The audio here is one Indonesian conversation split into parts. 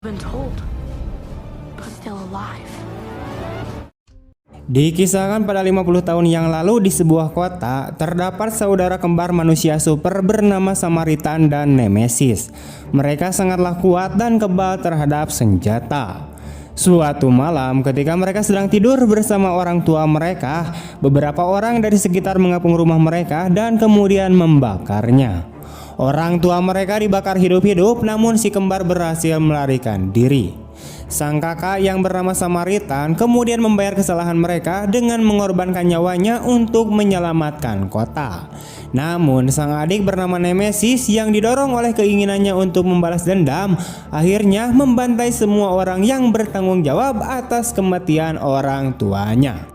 been told, but still alive. Dikisahkan pada 50 tahun yang lalu di sebuah kota, terdapat saudara kembar manusia super bernama Samaritan dan Nemesis. Mereka sangatlah kuat dan kebal terhadap senjata. Suatu malam ketika mereka sedang tidur bersama orang tua mereka, beberapa orang dari sekitar mengepung rumah mereka dan kemudian membakarnya. Orang tua mereka dibakar hidup-hidup, namun si kembar berhasil melarikan diri. Sang kakak yang bernama Samaritan kemudian membayar kesalahan mereka dengan mengorbankan nyawanya untuk menyelamatkan kota. Namun sang adik bernama Nemesis yang didorong oleh keinginannya untuk membalas dendam, akhirnya membantai semua orang yang bertanggung jawab atas kematian orang tuanya.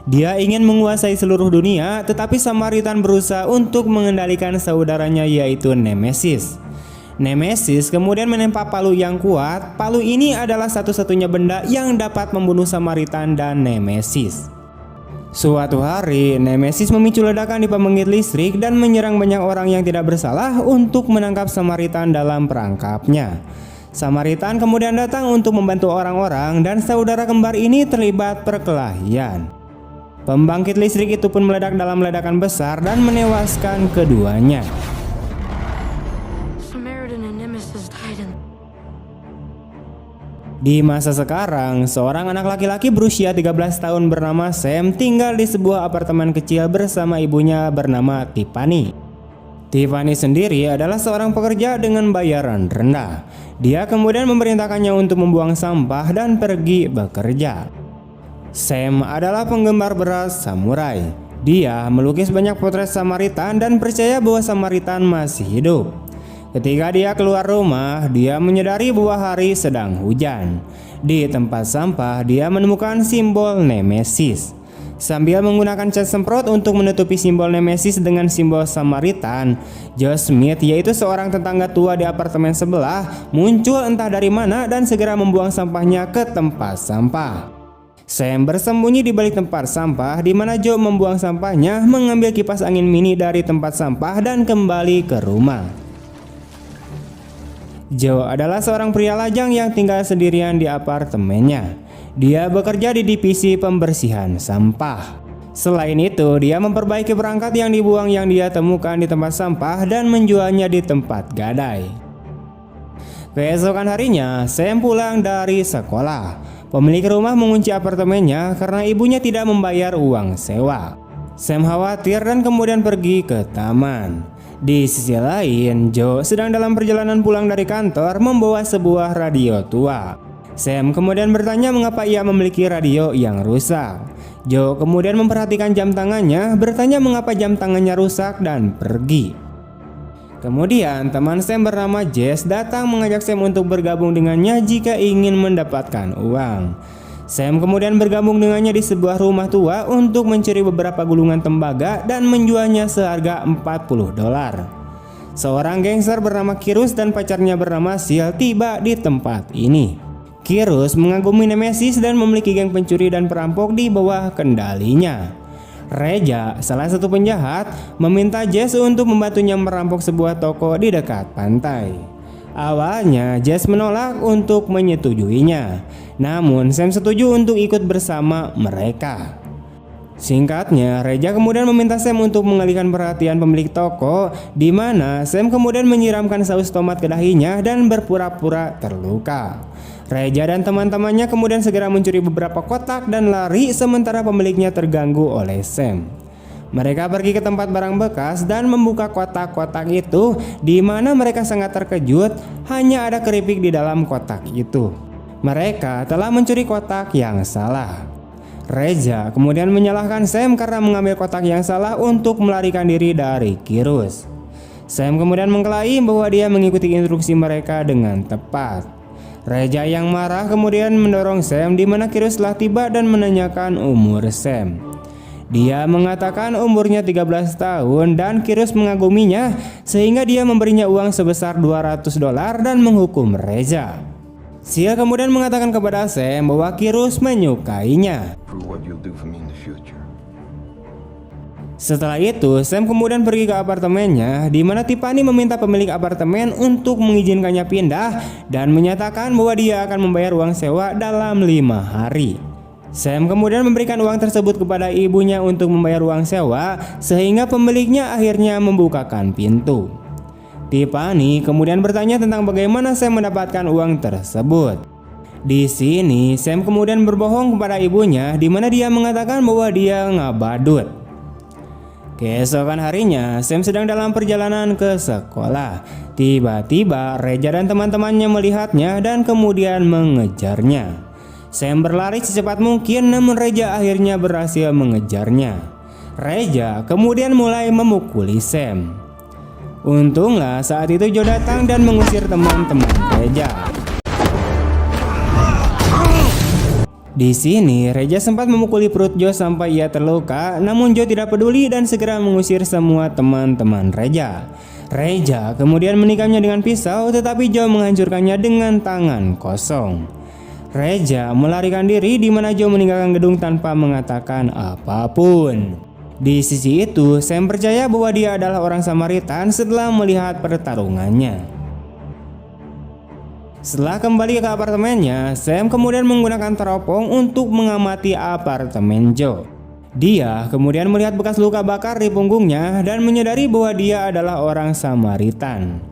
Dia ingin menguasai seluruh dunia, tetapi Samaritan berusaha untuk mengendalikan saudaranya yaitu Nemesis. Nemesis kemudian menembak palu yang kuat. Palu ini adalah satu-satunya benda yang dapat membunuh Samaritan dan Nemesis. Suatu hari, Nemesis memicu ledakan di pembangkit listrik dan menyerang banyak orang yang tidak bersalah untuk menangkap Samaritan dalam perangkapnya. Samaritan kemudian datang untuk membantu orang-orang dan saudara kembar ini terlibat perkelahian. Pembangkit listrik itu pun meledak dalam ledakan besar dan menewaskan keduanya. Di masa sekarang, seorang anak laki-laki berusia 13 tahun bernama Sam tinggal di sebuah apartemen kecil bersama ibunya bernama Tiffany. Tiffany sendiri adalah seorang pekerja dengan bayaran rendah. Dia kemudian memerintahkannya untuk membuang sampah dan pergi bekerja. Sam adalah penggemar berat samurai. Dia melukis banyak potret Samaritan dan percaya bahwa Samaritan masih hidup. Ketika dia keluar rumah, dia menyadari bahwa hari sedang hujan. Di tempat sampah, dia menemukan simbol Nemesis. Sambil menggunakan cat semprot untuk menutupi simbol Nemesis dengan simbol Samaritan, Joe Smith, yaitu seorang tetangga tua di apartemen sebelah, muncul entah dari mana dan segera membuang sampahnya ke tempat sampah. Sam bersembunyi di balik tempat sampah di mana Joe membuang sampahnya, mengambil kipas angin mini dari tempat sampah dan kembali ke rumah. Joe adalah seorang pria lajang yang tinggal sendirian di apartemennya. Dia bekerja di divisi pembersihan sampah. Selain itu, dia memperbaiki perangkat yang dibuang yang dia temukan di tempat sampah dan menjualnya di tempat gadai. Keesokan harinya, Sam pulang dari sekolah. Pemilik rumah mengunci apartemennya karena ibunya tidak membayar uang sewa. Sam khawatir dan kemudian pergi ke taman. Di sisi lain, Joe sedang dalam perjalanan pulang dari kantor membawa sebuah radio tua. Sam kemudian bertanya mengapa ia memiliki radio yang rusak. Joe kemudian memperhatikan jam tangannya, bertanya mengapa jam tangannya rusak dan pergi. Kemudian teman Sam bernama Jess datang mengajak Sam untuk bergabung dengannya jika ingin mendapatkan uang. Sam kemudian bergabung dengannya di sebuah rumah tua untuk mencuri beberapa gulungan tembaga dan menjualnya seharga $40. Seorang gangster bernama Kirus dan pacarnya bernama Sil tiba di tempat ini. Kirus mengagumi Nemesis dan memiliki geng pencuri dan perampok di bawah kendalinya. Reja, salah satu penjahat, meminta Jess untuk membantunya merampok sebuah toko di dekat pantai. Awalnya Jess menolak untuk menyetujuinya, namun Sam setuju untuk ikut bersama mereka. Singkatnya, Reja kemudian meminta Sam untuk mengalihkan perhatian pemilik toko, di mana Sam kemudian menyiramkan saus tomat ke dahinya dan berpura-pura terluka. Reja dan teman-temannya kemudian segera mencuri beberapa kotak dan lari sementara pemiliknya terganggu oleh Sam. Mereka pergi ke tempat barang bekas dan membuka kotak-kotak itu, di mana mereka sangat terkejut hanya ada keripik di dalam kotak itu. Mereka telah mencuri kotak yang salah. Reja kemudian menyalahkan Sam karena mengambil kotak yang salah untuk melarikan diri dari Kirus. Sam kemudian mengklaim bahwa dia mengikuti instruksi mereka dengan tepat. Reja yang marah kemudian mendorong Sam di mana Kirus telah tiba dan menanyakan umur Sam. Dia mengatakan umurnya 13 tahun dan Kirus mengaguminya sehingga dia memberinya uang sebesar $200 dan menghukum Reja. Sia kemudian mengatakan kepada Sam bahwa Kirus menyukainya. Setelah itu, Sam kemudian pergi ke apartemennya, di mana Tiffany meminta pemilik apartemen untuk mengizinkannya pindah dan menyatakan bahwa dia akan membayar uang sewa dalam 5 hari. Sam kemudian memberikan uang tersebut kepada ibunya untuk membayar uang sewa, sehingga pemiliknya akhirnya membukakan pintu. Tiffany kemudian bertanya tentang bagaimana Sam mendapatkan uang tersebut. Di sini, Sam kemudian berbohong kepada ibunya, di mana dia mengatakan bahwa dia nggak badut. Keesokan harinya, Sam sedang dalam perjalanan ke sekolah. Tiba-tiba, Reja dan teman-temannya melihatnya dan kemudian mengejarnya. Sam berlari secepat mungkin, namun Reja akhirnya berhasil mengejarnya. Reja kemudian mulai memukuli Sam. Untunglah saat itu Joe datang dan mengusir teman-teman Reja. Di sini, Reja sempat memukuli perut Joe sampai ia terluka, namun Joe tidak peduli dan segera mengusir semua teman-teman Reja. Reja kemudian menikamnya dengan pisau, tetapi Joe menghancurkannya dengan tangan kosong. Reja melarikan diri, di mana Joe meninggalkan gedung tanpa mengatakan apapun. Di sisi itu, Sam percaya bahwa dia adalah orang Samaritan setelah melihat pertarungannya. Setelah kembali ke apartemennya, Sam kemudian menggunakan teropong untuk mengamati apartemen Joe. Dia kemudian melihat bekas luka bakar di punggungnya dan menyadari bahwa dia adalah orang Samaritan.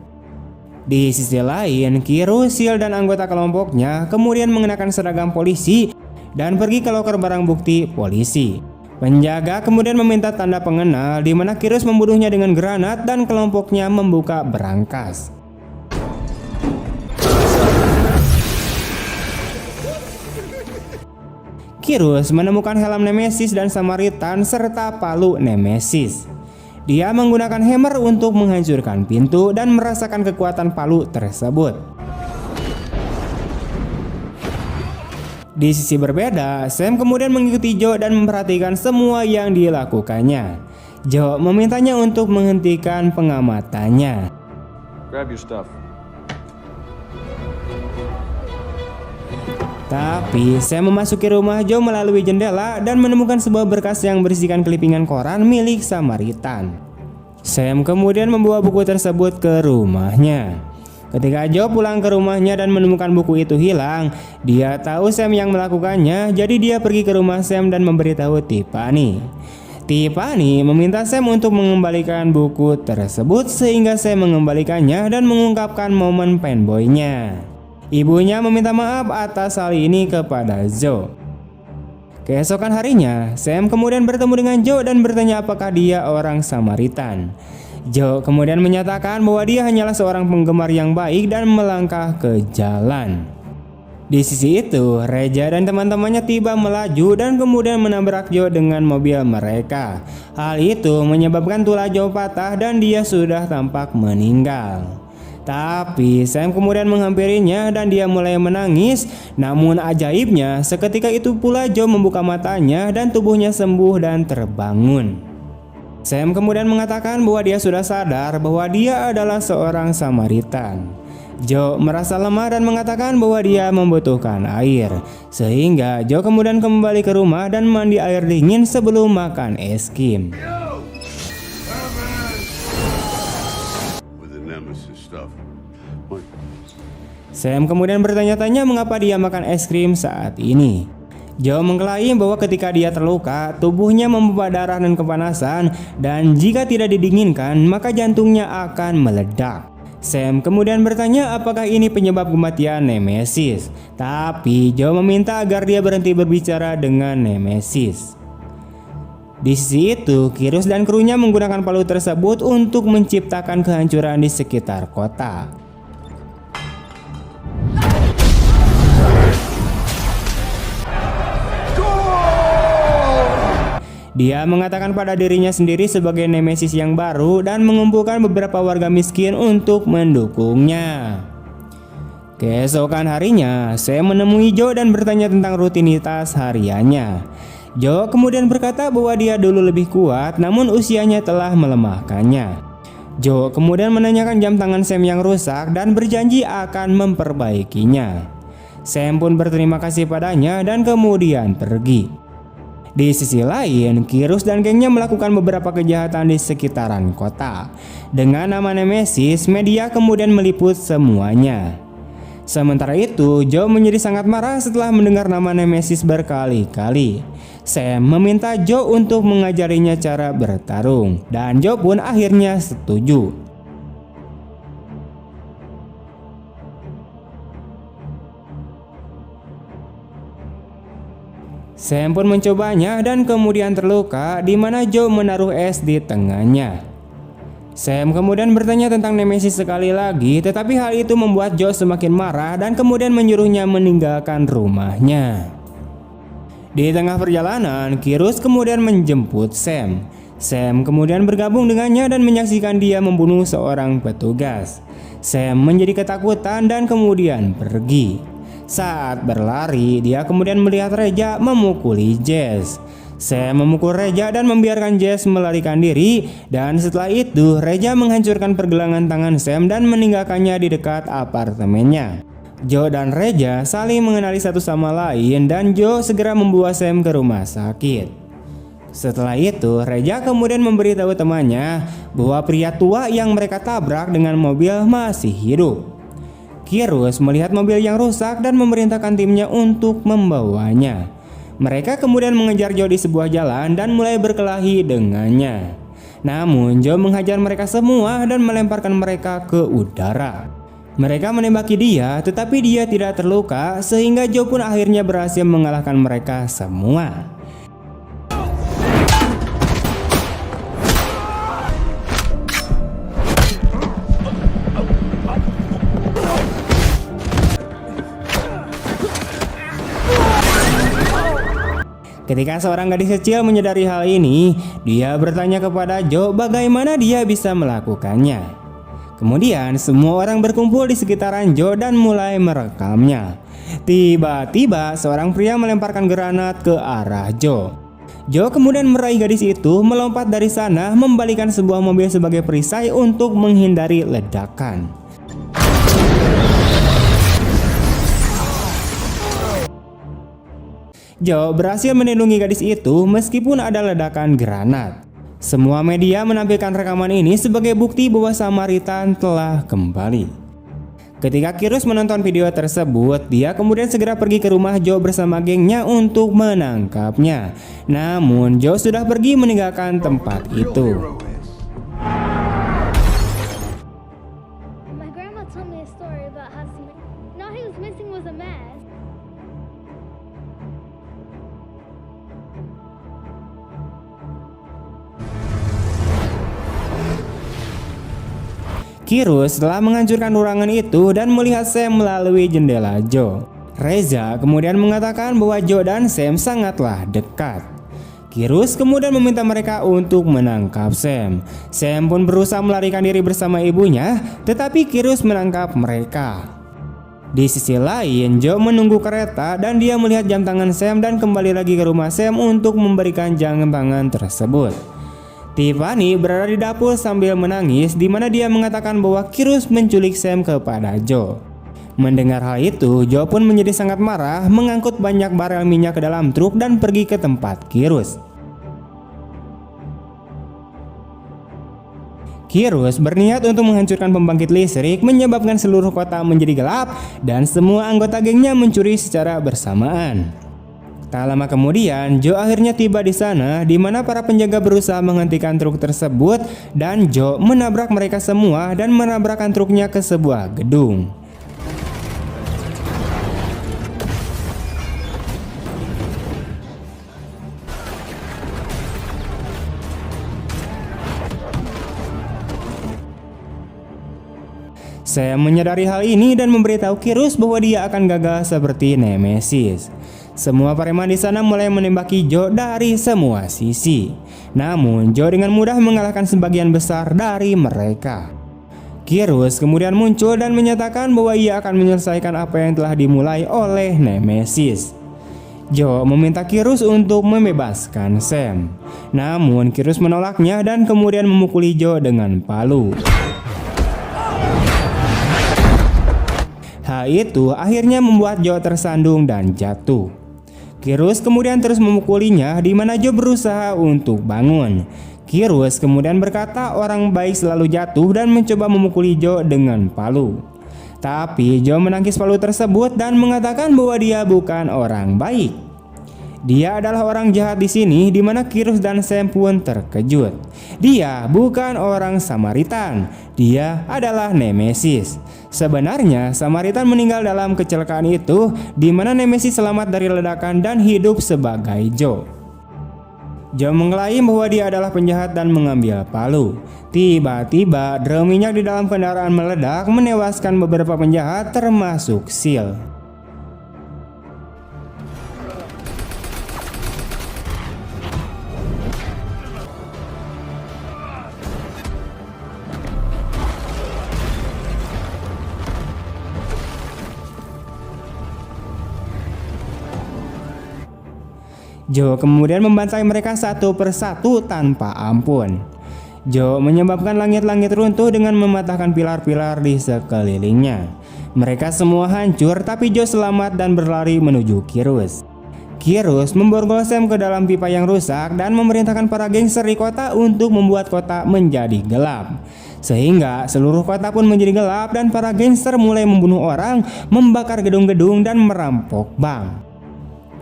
Di sisi lain, Kiro, Seal, dan anggota kelompoknya kemudian mengenakan seragam polisi dan pergi ke loker barang bukti polisi. Penjaga kemudian meminta tanda pengenal, di mana Kirus membunuhnya dengan granat dan kelompoknya membuka berangkas. Kirus menemukan helm Nemesis dan Samaritan serta palu Nemesis. Dia menggunakan hammer untuk menghancurkan pintu dan merasakan kekuatan palu tersebut. Di sisi berbeda, Sam kemudian mengikuti Joe dan memperhatikan semua yang dilakukannya. Joe memintanya untuk menghentikan pengamatannya. Grab your stuff. Tapi Sam memasuki rumah Joe melalui jendela dan menemukan sebuah berkas yang berisikan klipingan koran milik Samaritan. Sam kemudian membawa buku tersebut ke rumahnya. Ketika Joe pulang ke rumahnya dan menemukan buku itu hilang, dia tahu Sam yang melakukannya, jadi dia pergi ke rumah Sam dan memberitahu Tiffany. Tiffany meminta Sam untuk mengembalikan buku tersebut, sehingga Sam mengembalikannya dan mengungkapkan momen fanboy-nya. Ibunya meminta maaf atas hal ini kepada Joe. Keesokan harinya, Sam kemudian bertemu dengan Joe dan bertanya apakah dia orang Samaritan. Joe kemudian menyatakan bahwa dia hanyalah seorang penggemar yang baik dan melangkah ke jalan. Di sisi itu, Reja dan teman-temannya tiba melaju dan kemudian menabrak Joe dengan mobil mereka. Hal itu menyebabkan tulang Joe patah dan dia sudah tampak meninggal. Tapi Sam kemudian menghampirinya dan dia mulai menangis. Namun ajaibnya, seketika itu pula Joe membuka matanya dan tubuhnya sembuh dan terbangun. Sam kemudian mengatakan bahwa dia sudah sadar bahwa dia adalah seorang Samaritan. Joe merasa lemah dan mengatakan bahwa dia membutuhkan air, sehingga Joe kemudian kembali ke rumah dan mandi air dingin sebelum makan es krim. Sam kemudian bertanya-tanya mengapa dia makan es krim saat ini. Joe mengklaim bahwa ketika dia terluka, tubuhnya memompa darah dan kepanasan, dan jika tidak didinginkan, maka jantungnya akan meledak. Sam kemudian bertanya apakah ini penyebab kematian Nemesis, tapi Joe meminta agar dia berhenti berbicara dengan Nemesis. Di sisi itu, Kirus dan krunya menggunakan palu tersebut untuk menciptakan kehancuran di sekitar kota. Dia mengatakan pada dirinya sendiri sebagai Nemesis yang baru dan mengumpulkan beberapa warga miskin untuk mendukungnya. Keesokan harinya, saya menemui Joe dan bertanya tentang rutinitas hariannya. Joe kemudian berkata bahwa dia dulu lebih kuat, namun usianya telah melemahkannya. Joe kemudian menanyakan jam tangan Sam yang rusak dan berjanji akan memperbaikinya. Sam pun berterima kasih padanya dan kemudian pergi. Di sisi lain, Kirus dan gengnya melakukan beberapa kejahatan di sekitaran kota. Dengan nama Nemesis, media kemudian meliput semuanya. Sementara itu, Joe menjadi sangat marah setelah mendengar nama Nemesis berkali-kali. Sam meminta Joe untuk mengajarinya cara bertarung, dan Joe pun akhirnya setuju. Sam pun mencobanya dan kemudian terluka, di mana Joe menaruh es di tengahnya. Sam kemudian bertanya tentang Nemesis sekali lagi, tetapi hal itu membuat Joe semakin marah dan kemudian menyuruhnya meninggalkan rumahnya. Di tengah perjalanan, Kirus kemudian menjemput Sam. Sam kemudian bergabung dengannya dan menyaksikan dia membunuh seorang petugas. Sam menjadi ketakutan dan kemudian pergi. Saat berlari, dia kemudian melihat Reja memukuli Jess. Sam memukul Reja dan membiarkan Jess melarikan diri, dan setelah itu Reja menghancurkan pergelangan tangan Sam dan meninggalkannya di dekat apartemennya. Joe dan Reja saling mengenali satu sama lain dan Joe segera membawa Sam ke rumah sakit. Setelah itu, Reja kemudian memberitahu temannya bahwa pria tua yang mereka tabrak dengan mobil masih hidup. Kirus melihat mobil yang rusak dan memerintahkan timnya untuk membawanya. Mereka kemudian mengejar Joe di sebuah jalan dan mulai berkelahi dengannya. Namun Joe menghajar mereka semua dan melemparkan mereka ke udara. Mereka menembaki dia, tetapi dia tidak terluka sehingga Joe pun akhirnya berhasil mengalahkan mereka semua. Ketika seorang gadis kecil menyadari hal ini, dia bertanya kepada Joe bagaimana dia bisa melakukannya. Kemudian semua orang berkumpul di sekitaran Joe dan mulai merekamnya. Tiba-tiba seorang pria melemparkan granat ke arah Joe. Joe kemudian meraih gadis itu, melompat dari sana, membalikan sebuah mobil sebagai perisai untuk menghindari ledakan. Joe berhasil melindungi gadis itu meskipun ada ledakan granat. Semua media menampilkan rekaman ini sebagai bukti bahwa Samaritan telah kembali. Ketika Kirus menonton video tersebut, dia kemudian segera pergi ke rumah Joe bersama gengnya untuk menangkapnya. Namun Joe sudah pergi meninggalkan tempat itu. My grandma told me a story about how all he was missing was a mask. Kirus telah menghancurkan ruangan itu dan melihat Sam melalui jendela Joe. Reza kemudian mengatakan bahwa Joe dan Sam sangatlah dekat. Kirus kemudian meminta mereka untuk menangkap Sam. Sam pun berusaha melarikan diri bersama ibunya, tetapi Kirus menangkap mereka. Di sisi lain, Joe menunggu kereta dan dia melihat jam tangan Sam dan kembali lagi ke rumah Sam untuk memberikan jam tangan tersebut. Tiffany berada di dapur sambil menangis, di mana dia mengatakan bahwa Kirus menculik Sam kepada Joe. Mendengar hal itu, Joe pun menjadi sangat marah, mengangkut banyak barel minyak ke dalam truk dan pergi ke tempat Kirus. Kirus berniat untuk menghancurkan pembangkit listrik, menyebabkan seluruh kota menjadi gelap dan semua anggota gengnya mencuri secara bersamaan. Tak lama kemudian, Joe akhirnya tiba di sana, di mana para penjaga berusaha menghentikan truk tersebut dan Joe menabrak mereka semua dan menabrakkan truknya ke sebuah gedung. Sam menyadari hal ini dan memberitahu Kirus bahwa dia akan gagal seperti Nemesis. Semua preman di sana mulai menembaki Joe dari semua sisi. Namun Joe dengan mudah mengalahkan sebagian besar dari mereka. Kirus kemudian muncul dan menyatakan bahwa ia akan menyelesaikan apa yang telah dimulai oleh Nemesis. Joe meminta Kirus untuk membebaskan Sam. Namun Kirus menolaknya dan kemudian memukuli Joe dengan palu. Hal itu akhirnya membuat Joe tersandung dan jatuh. Kirus kemudian terus memukulinya di mana Joe berusaha untuk bangun. Kirus kemudian berkata orang baik selalu jatuh dan mencoba memukuli Joe dengan palu. Tapi Joe menangkis palu tersebut dan mengatakan bahwa dia bukan orang baik. Dia adalah orang jahat di sini, di mana Kirus dan Sam pun terkejut. Dia bukan orang Samaritan, dia adalah Nemesis. Sebenarnya Samaritan meninggal dalam kecelakaan itu, di mana Nemesis selamat dari ledakan dan hidup sebagai Joe. Joe mengklaim bahwa dia adalah penjahat dan mengambil palu. Tiba-tiba drum minyak di dalam kendaraan meledak, menewaskan beberapa penjahat termasuk Seal. Joe kemudian membantai mereka satu persatu tanpa ampun. Joe menyebabkan langit-langit runtuh dengan mematahkan pilar-pilar di sekelilingnya. Mereka semua hancur, tapi Joe selamat dan berlari menuju Kirus. Kirus memborgol Sam ke dalam pipa yang rusak dan memerintahkan para gangster di kota untuk membuat kota menjadi gelap. Sehingga seluruh kota pun menjadi gelap dan para gangster mulai membunuh orang, membakar gedung-gedung dan merampok bank.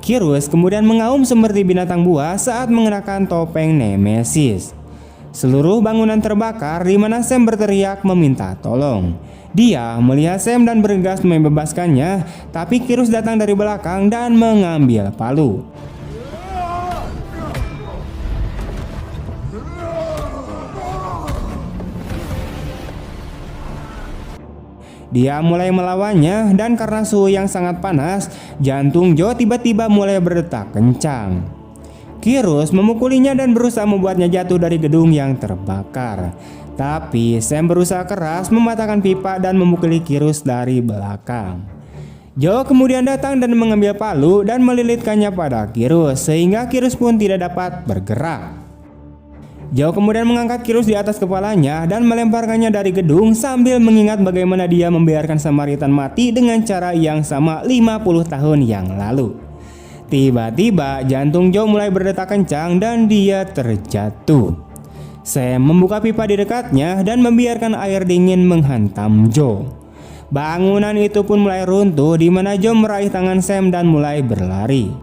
Kirus kemudian mengaum seperti binatang buas saat mengenakan topeng Nemesis. Seluruh bangunan terbakar di mana Sam berteriak meminta tolong. Dia melihat Sam dan bergegas membebaskannya, tapi Kirus datang dari belakang dan mengambil palu. Dia mulai melawannya dan karena suhu yang sangat panas, jantung Joe tiba-tiba mulai berdetak kencang. Kirus memukulinya dan berusaha membuatnya jatuh dari gedung yang terbakar. Tapi Sam berusaha keras mematahkan pipa dan memukuli Kirus dari belakang. Joe kemudian datang dan mengambil palu dan melilitkannya pada Kirus sehingga Kirus pun tidak dapat bergerak. Joe kemudian mengangkat Kirus di atas kepalanya dan melemparkannya dari gedung sambil mengingat bagaimana dia membiarkan Samaritan mati dengan cara yang sama 50 tahun yang lalu. Tiba-tiba jantung Joe mulai berdetak kencang dan dia terjatuh. Sam membuka pipa di dekatnya dan membiarkan air dingin menghantam Joe. Bangunan itu pun mulai runtuh di mana Joe meraih tangan Sam dan mulai berlari.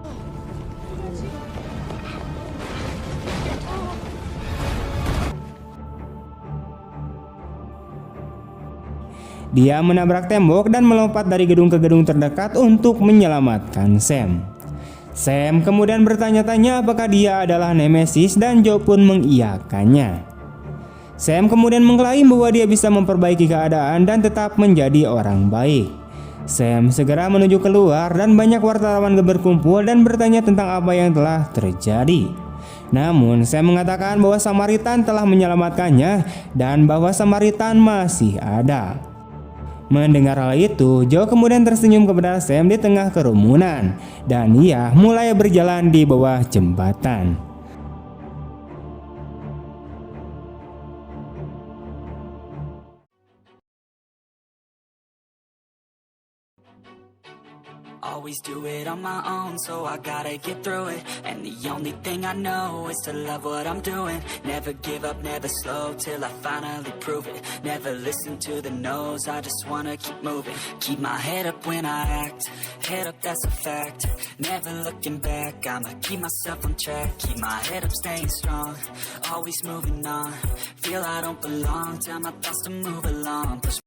Dia menabrak tembok dan melompat dari gedung ke gedung terdekat untuk menyelamatkan Sam. Sam kemudian bertanya-tanya apakah dia adalah Nemesis dan Joe pun mengiyakannya. Sam kemudian mengklaim bahwa dia bisa memperbaiki keadaan dan tetap menjadi orang baik. Sam segera menuju keluar dan banyak wartawan berkumpul dan bertanya tentang apa yang telah terjadi. Namun Sam mengatakan bahwa Samaritan telah menyelamatkannya dan bahwa Samaritan masih ada. Mendengar hal itu, Joe kemudian tersenyum kepada Sam di tengah kerumunan dan ia mulai berjalan di bawah jembatan. Always do it on my own, so I gotta get through it. And the only thing I know is to love what I'm doing. Never give up, never slow, till I finally prove it. Never listen to the no's, I just wanna keep moving. Keep my head up when I act, head up that's a fact. Never looking back, I'ma keep myself on track. Keep my head up staying strong, always moving on. Feel I don't belong, tell my thoughts to move along. Push